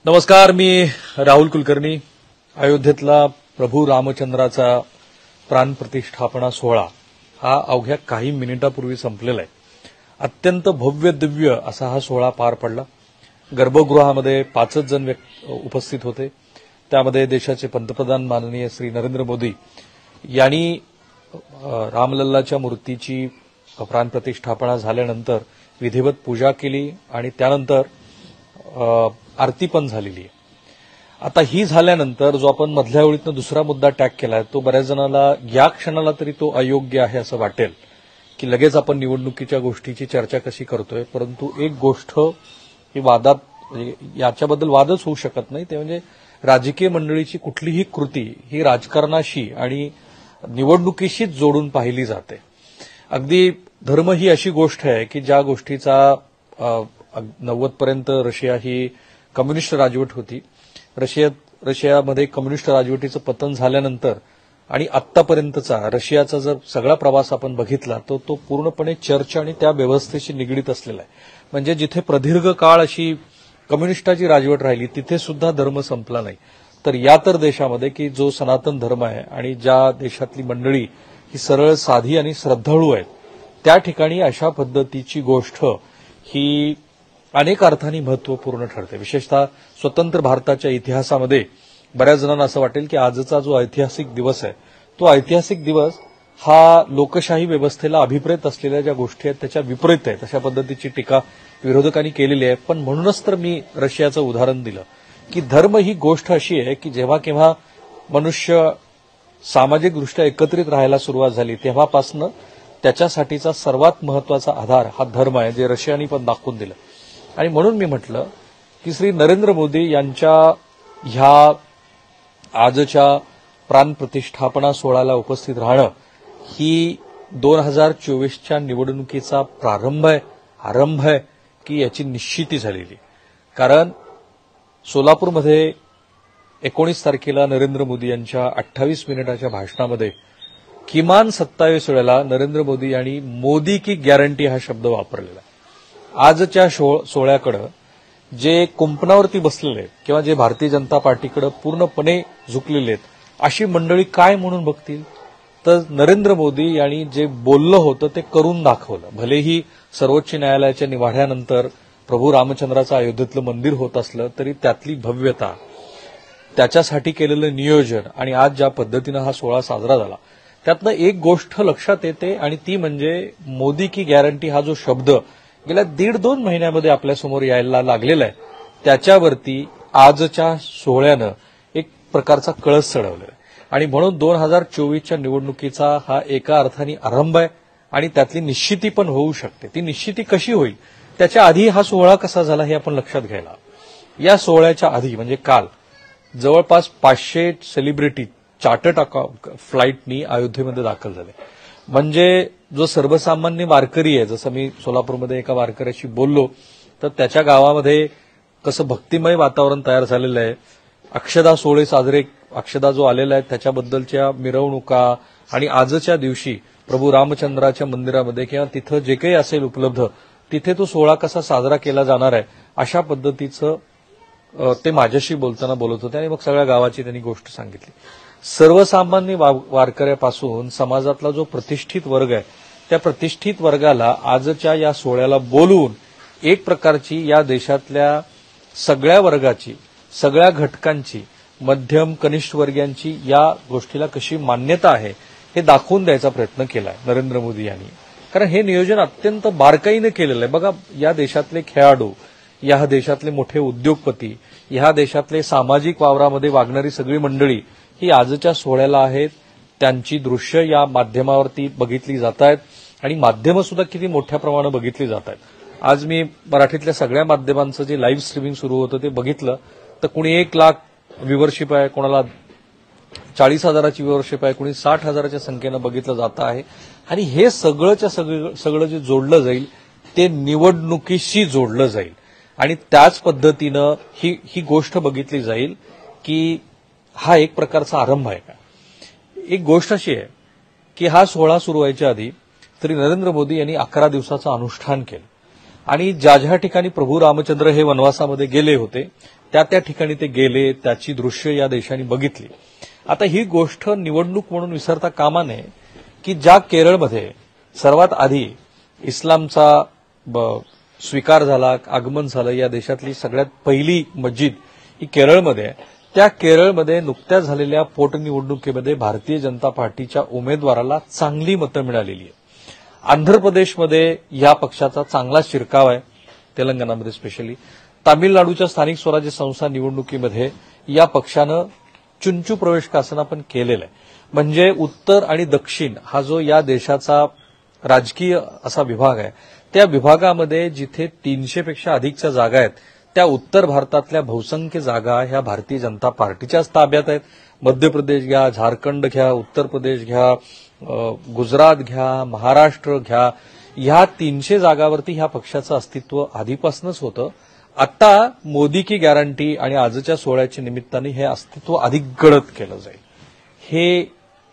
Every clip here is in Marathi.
नमस्कार, मी राहुल कुलकर्णी. अयोध्येतला प्रभू रामचंद्राचा प्राणप्रतिष्ठापना सोहळा हा अवघ्या काही मिनिटापूर्वी संपलेला आहे. अत्यंत भव्य दिव्य असा हा सोहळा पार पडला. गर्भगृहामध्ये 5 जण उपस्थित होते. त्यामध्ये देशाचे पंतप्रधान माननीय श्री नरेंद्र मोदी यांनी रामलल्लाच्या मूर्तीची प्राणप्रतिष्ठापना झाल्यानंतर विधिवत पूजा केली आणि त्यानंतर आरती पण झालेली आहे. आता ही झाल्यानंतर जो आपण मधल्या ओळीतनं दुसरा मुद्दा टॅग केलाय तो बऱ्याच जणांना या क्षणाला तरी तो अयोग्य आहे असं वाटेल की लगेच आपण निवडणुकीच्या गोष्टीची चर्चा कशी करतोय. परंतु एक गोष्ट ही वादात म्हणजे याच्याबद्दल वादच होऊ शकत नाही, ते म्हणजे राजकीय मंडळीची कुठलीही कृती ही राजकारणाशी आणि निवडणुकीशीच जोडून पाहिली जाते. अगदी धर्म ही अशी गोष्ट आहे की ज्या गोष्टीचा 90 पर्यंत रशिया ही कम्युनिस्ट राजवट होती. रशियामध्ये कम्युनिस्ट राजवटीचं पतन झाल्यानंतर आणि आत्तापर्यंतचा रशियाचा जर सगळा प्रवास आपण बघितला तर तो पूर्णपणे चर्च आणि त्या व्यवस्थेशी निगडीत असलेला आहे. म्हणजे जिथे प्रदीर्घ काळ अशी कम्युनिस्टाची राजवट राहिली तिथे सुद्धा धर्म संपला नाही. तर या तर देशामध्ये की जो सनातन धर्म आहे आणि ज्या देशातली मंडळी ही सरळ साधी आणि श्रद्धाळू आहेत त्या ठिकाणी अशा पद्धतीची गोष्ट ही अनेक अर्थांनी महत्वपूर्ण ठरते. विशेषतः स्वतंत्र भारताच्या इतिहासामध्ये बऱ्याच जणांना असं वाटेल की आजचा जो ऐतिहासिक दिवस आहे तो ऐतिहासिक दिवस हा लोकशाही व्यवस्थेला अभिप्रेत असलेल्या ज्या गोष्टी आहेत त्याच्या विपरीत आहेत अशा पद्धतीची टीका विरोधकांनी केलेली आहे. पण म्हणूनच तर मी रशियाचं उदाहरण दिलं की धर्म ही गोष्ट अशी आहे की जेव्हा केव्हा मनुष्य सामाजिकदृष्ट्या एकत्रित राहायला सुरुवात झाली तेव्हापासून त्याच्यासाठीचा सर्वात महत्वाचा आधार हा धर्म आहे, जे रशियानी पण दाखवून दिलं. आणि म्हणून मी म्हटलं की श्री नरेंद्र मोदी यांच्या ह्या आजच्या प्राणप्रतिष्ठापना सोहळ्याला उपस्थित राहणं ही 2024च्या निवडणुकीचा आरंभ आहे की याची निश्चिती झालेली. कारण सोलापूरमध्ये 19 तारखेला नरेंद्र मोदी यांच्या 28 मिनिटाच्या भाषणामध्ये किमान 27 वेळेला नरेंद्र मोदी यांनी मोदी की गॅरंटी हा शब्द वापरलेला आहे. आजच्या सोहळ्याकडे जे कुंपणावरती बसलेले आहेत किंवा जे भारतीय जनता पार्टीकडे पूर्णपणे झुकलेले आहेत अशी मंडळी काय म्हणून बघतील, तर नरेंद्र मोदी यांनी जे बोललं होतं ते करून दाखवलं. भलेही सर्वोच्च न्यायालयाच्या निवाड्यानंतर प्रभू रामचंद्राचं अयोध्येतलं मंदिर होत असलं तरी त्यातली भव्यता, त्याच्यासाठी केलेलं नियोजन आणि आज ज्या पद्धतीनं हा सोहळा साजरा झाला त्यातनं एक गोष्ट लक्षात येते आणि ती म्हणजे मोदी की गॅरंटी हा जो शब्द गेल्या 1.5-2 महिन्यामध्ये आपल्यासमोर यायला लागलेला आहे त्याच्यावरती आजच्या सोहळ्यानं एक प्रकारचा कळस चढवला आहे. आणि म्हणून 2024च्या निवडणुकीचा हा एका अर्थाने आरंभ आहे आणि त्यातली निश्चिती पण होऊ शकते. ती निश्चिती कशी होईल त्याच्या आधी हा सोहळा कसा झाला हे आपण लक्षात घ्यायला. या सोहळ्याच्या आधी म्हणजे काल जवळपास 500 सेलिब्रिटी चार्टर्ड फ्लाईटनी अयोध्येमध्ये दाखल झाले. म्हणजे जो सर्वसामान्य वारकरी आहे, जसं मी सोलापूरमध्ये एका वारकऱ्याशी बोललो तर त्याच्या गावामध्ये कसं भक्तिमय वातावरण तयार झालेलं आहे. अक्षदा सोहळे साजरे, अक्षदा जो आलेला आहे त्याच्याबद्दलच्या मिरवणुका आणि आजच्या दिवशी प्रभू रामचंद्राच्या मंदिरामध्ये किंवा तिथं जे काही असेल उपलब्ध तिथे तो सोहळा कसा साजरा केला जाणार आहे अशा पद्धतीचं ते माझ्याशी बोलताना बोलत होते. आणि मग सगळ्या गावाची त्यांनी गोष्ट सांगितली. सर्वसामान्य वारकऱ्यापासून समाजातला जो प्रतिष्ठित वर्ग आहे त्या प्रतिष्ठित वर्गाला आजच्या या सोहळ्याला बोलवून एक प्रकारची या देशातल्या सगळ्या वर्गाची, सगळ्या घटकांची, मध्यम कनिष्ठ वर्गीयांची या गोष्टीला कशी मान्यता आहे हे दाखवून द्यायचा प्रयत्न केलाय नरेंद्र मोदी यांनी. कारण हे नियोजन अत्यंत बारकाईनं केलेलं आहे. बघा, या देशातले खेळाडू, या देशातले मोठे उद्योगपती, या देशातले सामाजिक वावरामध्ये वागणारी सगळी मंडळी ही आजच्या सोहळ्याला आहेत. त्यांची दृश्य या माध्यमावरती बघितली जात आहेत आणि माध्यमं सुद्धा किती मोठ्या प्रमाणात बघितली जात आहेत. आज मी मराठीतल्या सगळ्या माध्यमांचं जे लाईव्ह स्ट्रीमिंग सुरू होतं ते बघितलं तर कुणी 1 लाख व्ह्यूवरशिप आहे, कोणाला 40,000ची व्ह्यूवरशिप आहे, कुणी 60,000च्या संख्येनं बघितलं जातं आहे. आणि हे सगळं जे जोडलं जाईल ते निवडणुकीशी जोडलं जाईल आणि त्याच पद्धतीनं ही गोष्ट बघितली जाईल की हा एक प्रकारचा आरंभ आहे का. एक गोष्ट अशी आहे की हा सोहळा सुरू व्हायच्या आधी तरी नरेंद्र मोदी यांनी 11 दिवसाचं अनुष्ठान केलं आणि ज्या ज्या ठिकाणी प्रभू रामचंद्र हे वनवासामध्ये गेले होते त्या ठिकाणी ते गेले, त्याची दृश्य या देशाने बघितली. आता ही गोष्ट निवडणूक म्हणून विसरता कामा नये की ज्या केरळमध्ये सर्वात आधी इस्लामचा स्वीकार झाला, आगमन झालं, या देशातली सगळ्यात पहिली मस्जिद ही केरळमध्ये आहे. त्या केरळमध्ये नुकत्याच झालेल्या पोटनिवडणुकीमध्ये भारतीय जनता पार्टीच्या उमेदवाराला चांगली मतं मिळालेली आहे. आंध्र प्रदेशमध्ये या पक्षाचा चांगला शिरकाव आहे, तेलंगणामध्ये स्पेशली. तामिळनाडूच्या स्थानिक स्वराज्य संस्था निवडणुकीमध्ये या पक्षानं चुंचू प्रवेश का असना पण केलेला आहे. म्हणजे उत्तर आणि दक्षिण हा जो या देशाचा राजकीय असा विभाग आहे, त्या विभागामध्ये जिथे 300 पेक्षा अधिकच्या जागा आहेत, त्या उत्तर भारतातल्या बहुसंख्य जागा ह्या भारतीय जनता पार्टीच्याच ताब्यात आहेत. मध्य प्रदेश घ्या, झारखंड घ्या, उत्तर प्रदेश घ्या, गुजरात घ्या, महाराष्ट्र घ्या, ह्या 300 जागावरती ह्या पक्षाचं अस्तित्व आधीपासूनच होतं. आता मोदी की गॅरंटी आणि आजच्या सोहळ्याच्या निमित्ताने हे अस्तित्व अधिक गडद केलं जाईल. हे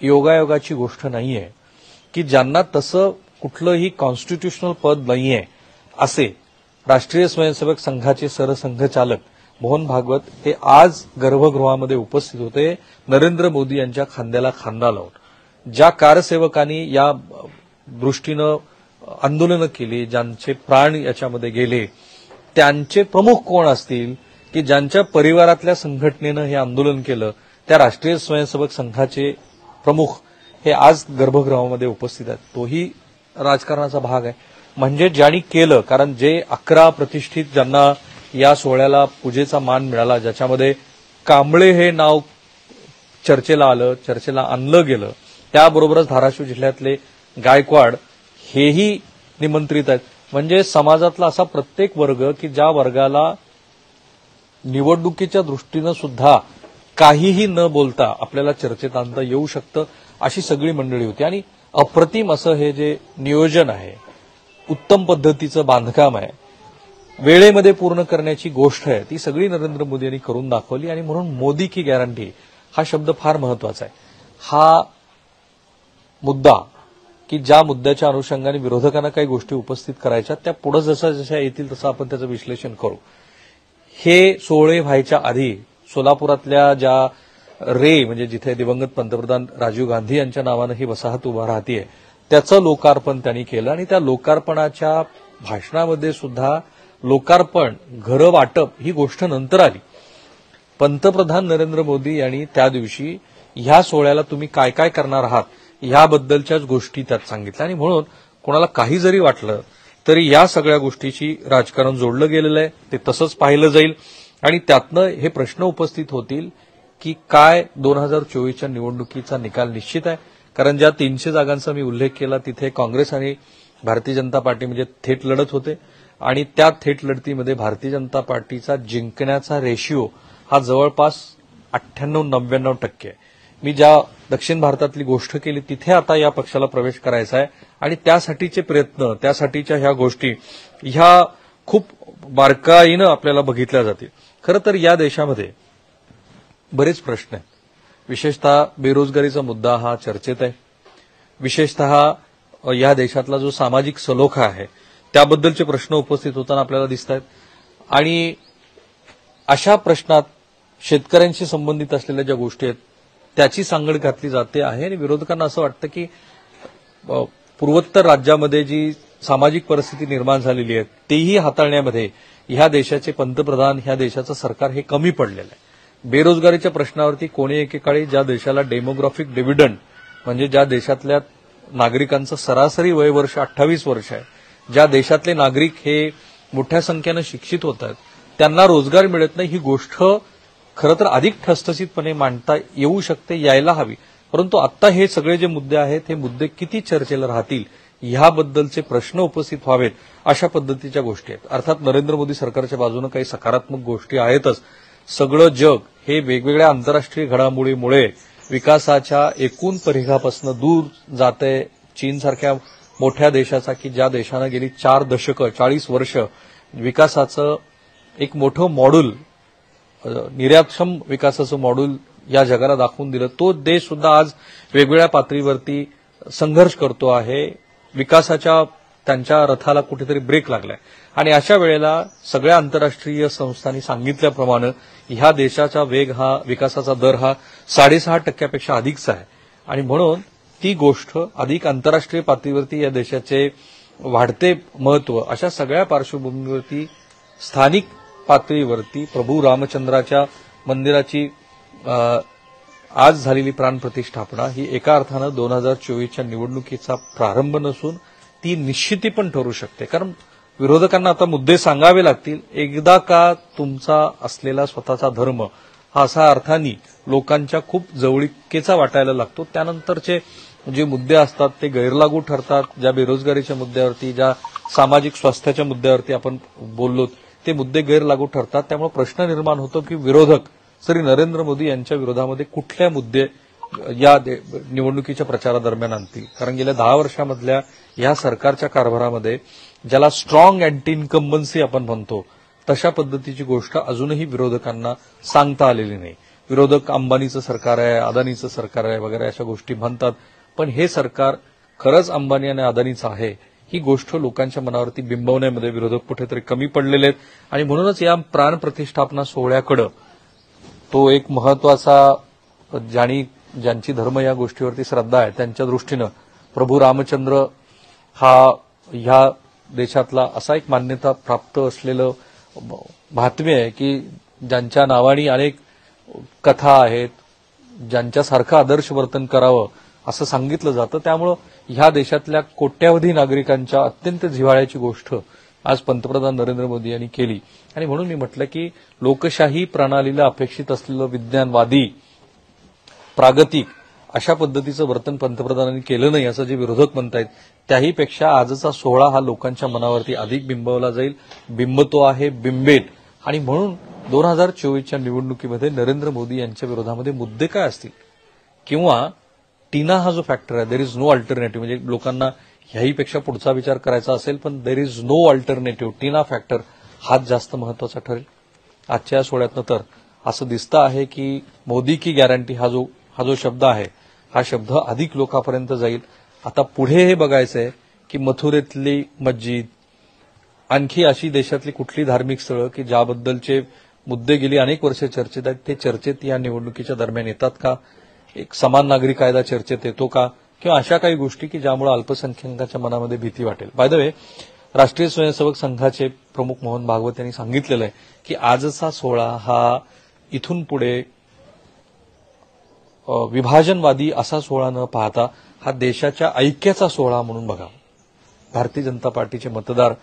योगायोगाची गोष्ट नाहीये की ज्यांना तसं कुठलंही कॉन्स्टिट्युशनल पद नाहीये असे राष्ट्रीय स्वयंसेवक संघाचे सरसंघचालक मोहन भागवत हे आज गर्भगृहामध्ये उपस्थित होते, नरेंद्र मोदी यांच्या खांद्याला खांदा लावून. ज्या कारसेवकांनी या दृष्टीनं आंदोलनं केली, ज्यांचे प्राण याच्यामध्ये गेले, त्यांचे प्रमुख कोण असतील की ज्यांच्या परिवारातल्या संघटनेनं हे आंदोलन केलं, त्या राष्ट्रीय स्वयंसेवक संघाचे प्रमुख हे आज गर्भगृहामध्ये उपस्थित आहेत. तोही राजकारणाचा भाग आहे. म्हणजे ज्यांनी केलं, कारण जे 11 प्रतिष्ठित ज्यांना या सोहळ्याला पूजेचा मान मिळाला, ज्याच्यामध्ये कांबळे हे नाव चर्चेला आणलं गेलं, त्याबरोबरच धाराशिव जिल्ह्यातले गायकवाड हेही निमंत्रित आहेत. म्हणजे समाजातला असा प्रत्येक वर्ग की ज्या वर्गाला निवडणुकीच्या दृष्टीनं सुद्धा काहीही न बोलता आपल्याला चर्चेत आणता येऊ शकतं, अशी सगळी मंडळी होती. आणि अप्रतिम असं हे जे नियोजन आहे, उत्तम पद्धतीचं बांधकाम आहे, वेळेमध्ये पूर्ण करण्याची गोष्ट आहे, ती सगळी नरेंद्र मोदी यांनी करून दाखवली. आणि म्हणून मोदी की गॅरंटी हा शब्द फार महत्वाचा आहे. हा मुद्दा की ज्या मुद्द्याच्या अनुषंगाने विरोधकांना काही गोष्टी उपस्थित करायच्या, त्या पुढे जशा येतील तसं आपण त्याचं विश्लेषण करू. हे सोहळे व्हायच्या आधी सोलापुरातल्या ज्या म्हणजे जिथे दिवंगत पंतप्रधान राजीव गांधी यांच्या नावानं ही वसाहत उभा राहतेय, त्याचं लोकार्पण त्यांनी केलं. आणि त्या लोकार्पणाच्या भाषणामध्ये सुद्धा लोकार्पण, घरं वाटप ही गोष्ट नंतर आली. पंतप्रधान नरेंद्र मोदी यांनी त्या दिवशी ह्या सोहळ्याला तुम्ही काय काय करणार आहात ह्याबद्दलच्याच गोष्टी त्यात सांगितल्या. आणि म्हणून कोणाला काही जरी वाटलं तरी या सगळ्या गोष्टीची राजकारण जोडलं गेलेलं आहे, ते तसंच पाहिलं जाईल. आणि त्यातनं हे प्रश्न उपस्थित होतील की काय 2024च्या निवडणुकीचा निकाल निश्चित आहे. कारण ज्या 300 जागांचा मी उल्लेख केला तिथे काँग्रेस आणि भारतीय जनता पार्टी म्हणजे थेट लढत होते. आणि त्या थेट लढतीमध्ये भारतीय जनता पार्टीचा जिंकण्याचा रेशिओ हा जवळपास 98-99% आहे. मी ज्या दक्षिण भारतातली गोष्ट केली तिथे आता या पक्षाला प्रवेश करायचा आहे आणि त्यासाठीचे प्रयत्न, त्यासाठीच्या ह्या गोष्टी ह्या खूप बारकाईनं आपल्याला बघितल्या जातील. खरं तर या देशामध्ये बरेच प्रश्न आहेत. विशेषतः बेरोजगारीचा मुद्दा हा चर्चेत आहे. विशेषतः या देशातला जो सामाजिक सलोखा आहे त्याबद्दलचे प्रश्न उपस्थित होताना आपल्याला दिसत आहेत. आणि अशा प्रश्नात शेतकऱ्यांशी संबंधित असलेल्या ज्या गोष्टी आहेत त्याची सांगड घातली जाते आहे. आणि विरोधकांना असं वाटतं की पूर्वोत्तर राज्यामध्ये जी सामाजिक परिस्थिती निर्माण झालेली आहे तेही हाताळण्यामध्ये ह्या देशाचे पंतप्रधान, ह्या देशाचं सरकार हे कमी पडलेलं आहे. बेरोजगारीच्या प्रश्नावरती कोणी एकेकाळी ज्या देशाला डेमोग्राफिक डिव्हिडंड म्हणजे ज्या देशातल्या नागरिकांचं सरासरी वय वर्ष 28 वर्ष आहे, ज्या देशातले नागरिक हे मोठ्या संख्येनं शिक्षित होत आहेत, त्यांना रोजगार मिळत नाही, ही गोष्ट खरं तर अधिक ठसठसीतपणे मांडता येऊ शकते, यायला हवी. परंतु आता हे सगळे जे मुद्दे आहेत हे मुद्दे किती चर्चेला राहतील ह्याबद्दलचे प्रश्न उपस्थित व्हावेत अशा पद्धतीच्या गोष्टी आहेत. अर्थात नरेंद्र मोदी सरकारच्या बाजूने काही सकारात्मक गोष्टी आहेतच. सगळं जग हे वेगवेगळ्या आंतरराष्ट्रीय घडामोडीमुळे विकासाच्या एकूण परिघापासून दूर जातंय. चीनसारख्या मोठ्या देशाचा की ज्या देशानं गेली 4 दशकं 40 वर्ष विकासाचं एक मोठं मॉड्यूल, निर्यातक्षम विकासाचं मॉड्यूल या जगाला दाखवून दिलं, तो देश सुद्धा आज वेगवेगळ्या पातळीवरती संघर्ष करतो आहे. विकासाच्या त्यांच्या रथाला कुठेतरी ब्रेक लागलाय आणि अशा वेळेला सगळ्या आंतरराष्ट्रीय संस्थांनी सांगितल्याप्रमाणे ह्या देशाचा वेग हा विकासाचा दर हा 6.5% अधिकचा आहे आणि म्हणून ती गोष्ट अधिक आंतरराष्ट्रीय पातळीवरती या देशाचे वाढते महत्व अशा सगळ्या पार्श्वभूमीवरती स्थानिक पातळीवरती प्रभू रामचंद्राच्या मंदिराची आज झालेली प्राणप्रतिष्ठापना ही एका अर्थानं 2024च्या निवडणुकीचा प्रारंभ नसून ती निश्चिती पण ठरू शकते. कारण विरोधकांना आता मुद्दे सांगावे लागतील. एकदा का तुमचा असलेला स्वतःचा धर्म हा असा अर्थाने लोकांच्या खूप जवळीकेचा वाटायला लागतो, त्यानंतरचे जे मुद्दे असतात ते गैरलागू ठरतात. ज्या बेरोजगारीच्या मुद्द्यावरती, ज्या सामाजिक स्वास्थ्याच्या मुद्द्यावरती आपण बोललो ते मुद्दे गैरलागू ठरतात. त्यामुळे प्रश्न निर्माण होतो की विरोधक श्री नरेंद्र मोदी यांच्या विरोधामध्ये कुठल्या मुद्दे या निवडणुकीच्या प्रचारादरम्यान आणतील. कारण गेल्या 10 वर्षामधल्या या सरकारच्या कारभारामध्ये ज्याला स्ट्रॉंग अँटी इन्कम्बन्सी आपण म्हणतो तशा पद्धतीची गोष्ट अजूनही विरोधकांना सांगता आलेली नाही. विरोधक अंबानीचं सरकार आहे, अदानीचं सरकार आहे वगैरे अशा गोष्टी म्हणतात, पण हे सरकार खरंच अंबानी आणि अदानीचं आहे ही गोष्ट लोकांच्या मनावरती बिंबवण्यामध्ये विरोधक कुठेतरी कमी पडलेले आहेत. आणि म्हणूनच या प्राणप्रतिष्ठापना सोहळ्याकडे तो एक महत्वाचा ज्यांची धर्म या गोष्टीवरती श्रद्धा आहे त्यांच्या दृष्टीनं प्रभू रामचंद्र हा ह्या देशातला असा एक मान्यता प्राप्त असलेलं महात्म्य आहे की ज्यांच्या नावाने अनेक कथा आहेत, ज्यांच्यासारखं आदर्श वर्तन करावं असं सांगितलं जातं. त्यामुळं ह्या देशातल्या कोट्यावधी नागरिकांच्या अत्यंत जिव्हाळ्याची गोष्ट आज पंतप्रधान नरेंद्र मोदी यांनी केली. आणि म्हणून मी म्हटलं की लोकशाही प्रणालीला अपेक्षित असलेलं विज्ञानवादी प्रागतिक अशा पद्धतीचं वर्तन पंतप्रधानांनी केलं नाही असं जे विरोधक म्हणतायत, त्याहीपेक्षा आजचा सोहळा हा लोकांच्या मनावरती अधिक बिंबवला जाईल, बिंबतो आहे, बिंबेल. आणि म्हणून 2024च्या निवडणुकीमध्ये नरेंद्र मोदी यांच्या विरोधामध्ये मुद्दे काय असतील किंवा टीना हा जो फॅक्टर आहे, देर इज नो अल्टरनेटिव्ह, म्हणजे लोकांना ह्याहीपेक्षा पुढचा विचार करायचा असेल पण there is no alternative, TINA factor हाच जास्त महत्वाचा ठरेल आजच्या सोहळ्यातनं. तर असं दिसतं आहे की मोदी की गॅरंटी हा जो शब्द आहे हा शब्द अधिक लोकांपर्यंत जाईल. आता पुढे हे बघायचंय की मथुरेतली मस्जिद, आणखी अशी देशातली कुठली धार्मिक स्थळं की ज्याबद्दलचे मुद्दे गेली अनेक वर्ष चर्चेत आहेत, ते चर्चेत या निवडणुकीच्या दरम्यान येतात का? एक समान नागरी कायदा चर्चेत येतो का? किंवा अशा काही गोष्टी की ज्यामुळे अल्पसंख्याकांच्या मनामध्ये भीती वाटेल. बाय द वे, राष्ट्रीय स्वयंसेवक संघाचे प्रमुख मोहन भागवत यांनी सांगितलेलं आहे की आजचा सोहळा हा इथून पुढे विभाजनवादी असा सोहळा न पाहता हा देशाच्या ऐक्याचा सोहळा म्हणून बघा. भारतीय जनता पार्टीचे मतदार,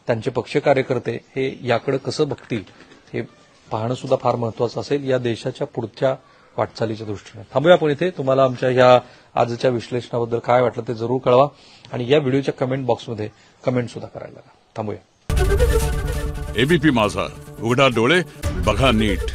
त्यांचे पक्ष कार्यकर्ते हे याकडे कसं बघतील हे पाहणं सुद्धा फार महत्वाचं असेल या देशाच्या पुढच्या वाटचालीच्या दृष्टीने. थांबूया आपण इथे. तुम्हाला आमच्या ह्या आजच्या विश्लेषणाबद्दल काय वाटलं ते जरूर कळवा आणि या व्हिडिओच्या कमेंट बॉक्समध्ये कमेंट सुद्धा करायला लागा. थांबूया. एबीपी माझा, उघडा डोळे बघा नीट.